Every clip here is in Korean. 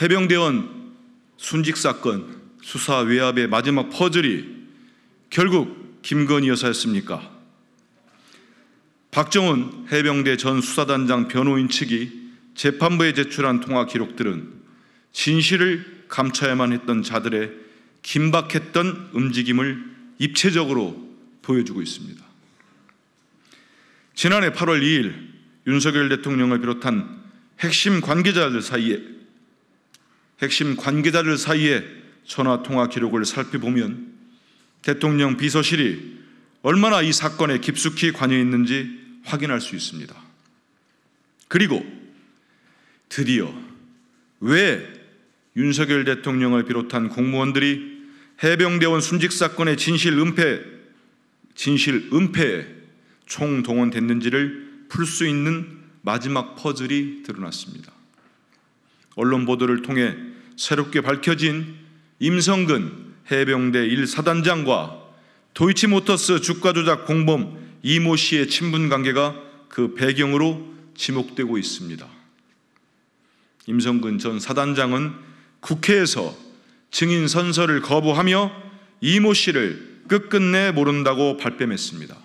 해병대원 순직 사건 수사 외압의 마지막 퍼즐이 결국 김건희 여사였습니까? 박정훈 해병대 전 수사단장 변호인 측이 재판부에 제출한 통화 기록들은 진실을 감춰야만 했던 자들의 긴박했던 움직임을 입체적으로 보여주고 있습니다. 지난해 8월 2일 윤석열 대통령을 비롯한 핵심 관계자들 사이에 전화통화 기록을 살펴보면 대통령 비서실이 얼마나 이 사건에 깊숙이 관여했는지 확인할 수 있습니다. 그리고 드디어 왜 윤석열 대통령을 비롯한 공무원들이 해병대원 순직 사건의 진실 은폐에 총동원됐는지를 풀 수 있는 마지막 퍼즐이 드러났습니다. 언론 보도를 통해 새롭게 밝혀진 임성근 해병대 1사단장과 도이치모터스 주가 조작 공범 이모 씨의 친분 관계가 그 배경으로 지목되고 있습니다. 임성근 전 사단장은 국회에서 증인 선서를 거부하며 이모 씨를 끝끝내 모른다고 발뺌했습니다.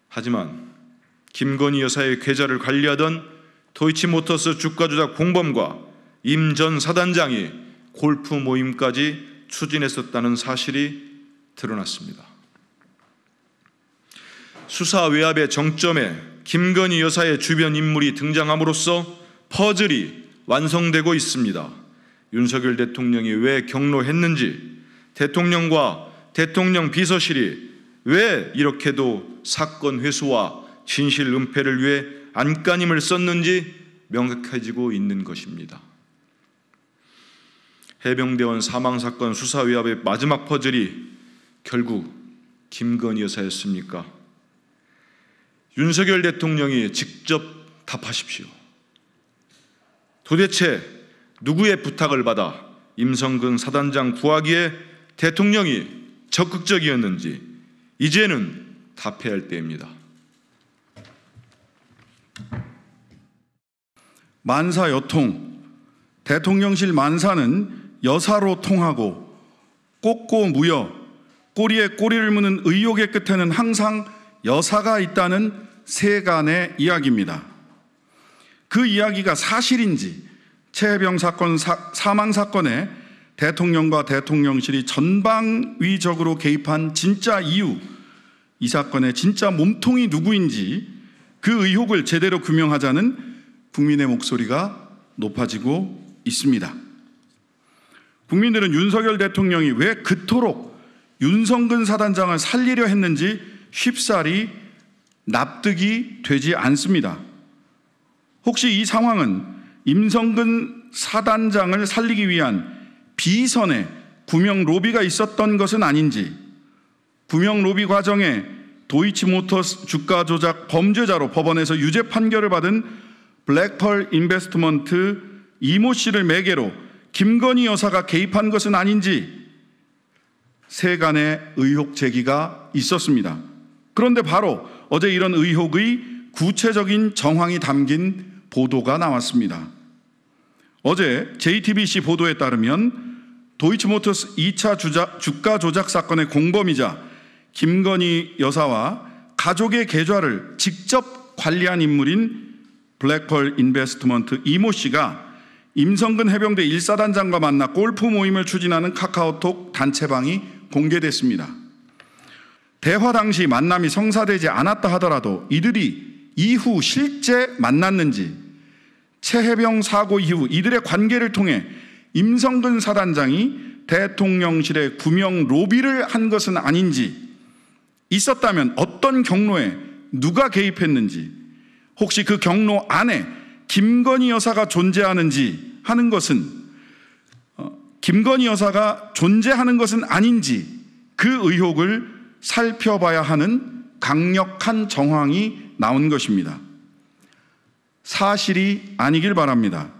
하지만 김건희 여사의 계좌를 관리하던 도이치모터스 주가 조작 공범과 임 전 사단장이 골프 모임까지 추진했었다는 사실이 드러났습니다. 수사 외압의 정점에 김건희 여사의 주변 인물이 등장함으로써 퍼즐이 완성되고 있습니다. 윤석열 대통령이 왜 경로했는지, 대통령과 대통령 비서실이 왜 이렇게도 사건 회수와 진실 은폐를 위해 안간힘을 썼는지 명확해지고 있는 것입니다. 해병대원 사망사건 수사 외압의 마지막 퍼즐이 결국 김건희 여사였습니까? 윤석열 대통령이 직접 답하십시오. 도대체 누구의 부탁을 받아 임성근 사단장 구하기에 대통령이 적극적이었는지 이제는 답해야 할 때입니다. 만사 여통, 대통령실 만사는 여사로 통하고 꽂고 무여 꼬리에 꼬리를 무는 의혹의 끝에는 항상 여사가 있다는 세간의 이야기입니다. 그 이야기가 사실인지 최혜병 사건 사망 사건에 대통령과 대통령실이 전방위적으로 개입한 진짜 이유, 이 사건의 진짜 몸통이 누구인지 그 의혹을 제대로 규명하자는 국민의 목소리가 높아지고 있습니다. 국민들은 윤석열 대통령이 왜 그토록 윤성근 사단장을 살리려 했는지 쉽사리 납득이 되지 않습니다. 혹시 이 상황은 임성근 사단장을 살리기 위한 비선의 구명 로비가 있었던 것은 아닌지, 구명 로비 과정에 도이치모터스 주가 조작 범죄자로 법원에서 유죄 판결을 받은 블랙펄 인베스트먼트 이모 씨를 매개로 김건희 여사가 개입한 것은 아닌지 세간의 의혹 제기가 있었습니다. 그런데 바로 어제 이런 의혹의 구체적인 정황이 담긴 보도가 나왔습니다. 어제 JTBC 보도에 따르면 도이치모터스 2차 주가 조작 사건의 공범이자 김건희 여사와 가족의 계좌를 직접 관리한 인물인 블랙펄 인베스트먼트 이모 씨가 임성근 해병대 1사단장과 만나 골프 모임을 추진하는 카카오톡 단체방이 공개됐습니다. 대화 당시 만남이 성사되지 않았다 하더라도 이들이 이후 실제 만났는지, 최혜병 사고 이후 이들의 관계를 통해 임성근 사단장이 대통령실에 구명 로비를 한 것은 아닌지, 있었다면 어떤 경로에 누가 개입했는지, 혹시 그 경로 안에 김건희 여사가 존재하는지 하는 것은, 김건희 여사가 존재하는 것은 아닌지 그 의혹을 살펴봐야 하는 강력한 정황이 나온 것입니다. 사실이 아니길 바랍니다.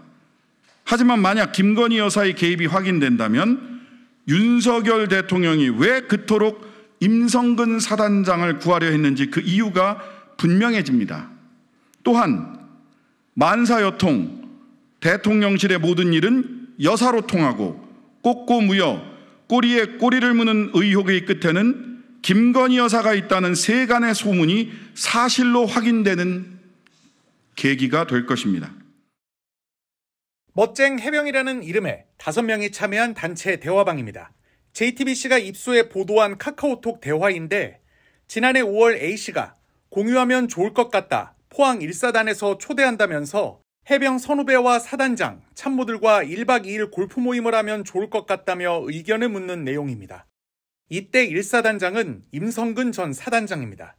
하지만 만약 김건희 여사의 개입이 확인된다면 윤석열 대통령이 왜 그토록 임성근 사단장을 구하려 했는지 그 이유가 분명해집니다. 또한 만사여통, 대통령실의 모든 일은 여사로 통하고 꽂고 무여 꼬리에 꼬리를 무는 의혹의 끝에는 김건희 여사가 있다는 세간의 소문이 사실로 확인되는 계기가 될 것입니다. 멋쟁 해병이라는 이름에 5명이 참여한 단체 대화방입니다. JTBC가 입수해 보도한 카카오톡 대화인데 지난해 5월 A씨가 공유하면 좋을 것 같다 포항 1사단에서 초대한다면서 해병 선후배와 사단장, 참모들과 1박 2일 골프 모임을 하면 좋을 것 같다며 의견을 묻는 내용입니다. 이때 1사단장은 임성근 전 사단장입니다.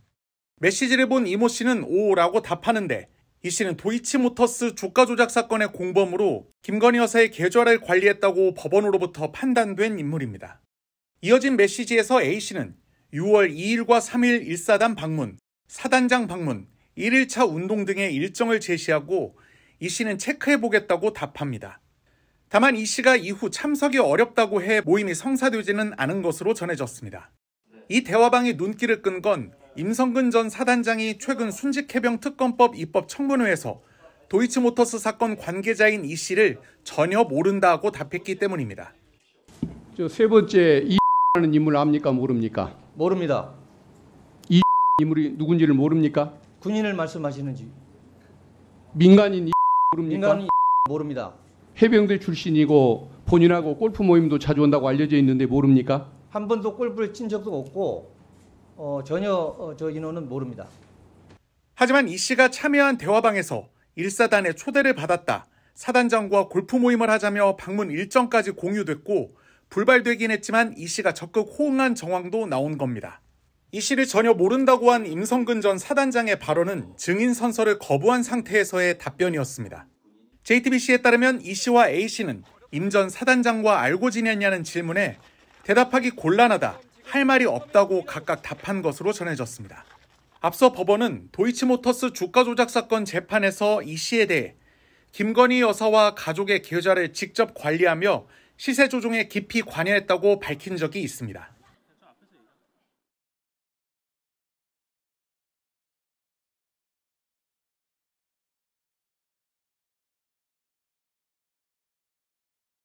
메시지를 본 이모 씨는 오라고 답하는데 이 씨는 도이치모터스 주가 조작 사건의 공범으로 김건희 여사의 계좌를 관리했다고 법원으로부터 판단된 인물입니다. 이어진 메시지에서 A씨는 6월 2일과 3일 1사단 방문, 사단장 방문, 1일차 운동 등의 일정을 제시하고 이 씨는 체크해보겠다고 답합니다. 다만 이 씨가 이후 참석이 어렵다고 해 모임이 성사되지는 않은 것으로 전해졌습니다. 이 대화방이 눈길을 끈 건 임성근 전 사단장이 최근 순직해병특검법 입법 청문회에서 도이치모터스 사건 관계자인 이 씨를 전혀 모른다고 답했기 때문입니다. 저 세 번째 이라는 인물 압니까 모릅니까? 모릅니다. 이 인물이 누군지를 모릅니까? 군인을 말씀하시는지. 민간인 모릅니까? 민간인 모릅니다. 해병대 출신이고 본인하고 골프 모임도 자주 온다고 알려져 있는데 모릅니까? 한 번도 골프를 친 적도 없고 전혀 저 인원은 모릅니다. 하지만 이 씨가 참여한 대화방에서 1사단의 초대를 받았다, 사단장과 골프 모임을 하자며 방문 일정까지 공유됐고 불발되긴 했지만 이 씨가 적극 호응한 정황도 나온 겁니다. 이 씨를 전혀 모른다고 한 임성근 전 사단장의 발언은 증인 선서를 거부한 상태에서의 답변이었습니다. JTBC에 따르면 이 씨와 A 씨는 임 전 사단장과 알고 지냈냐는 질문에 대답하기 곤란하다, 할 말이 없다고 각각 답한 것으로 전해졌습니다. 앞서 법원은 도이치모터스 주가 조작 사건 재판에서 이 씨에 대해 김건희 여사와 가족의 계좌를 직접 관리하며 시세 조종에 깊이 관여했다고 밝힌 적이 있습니다.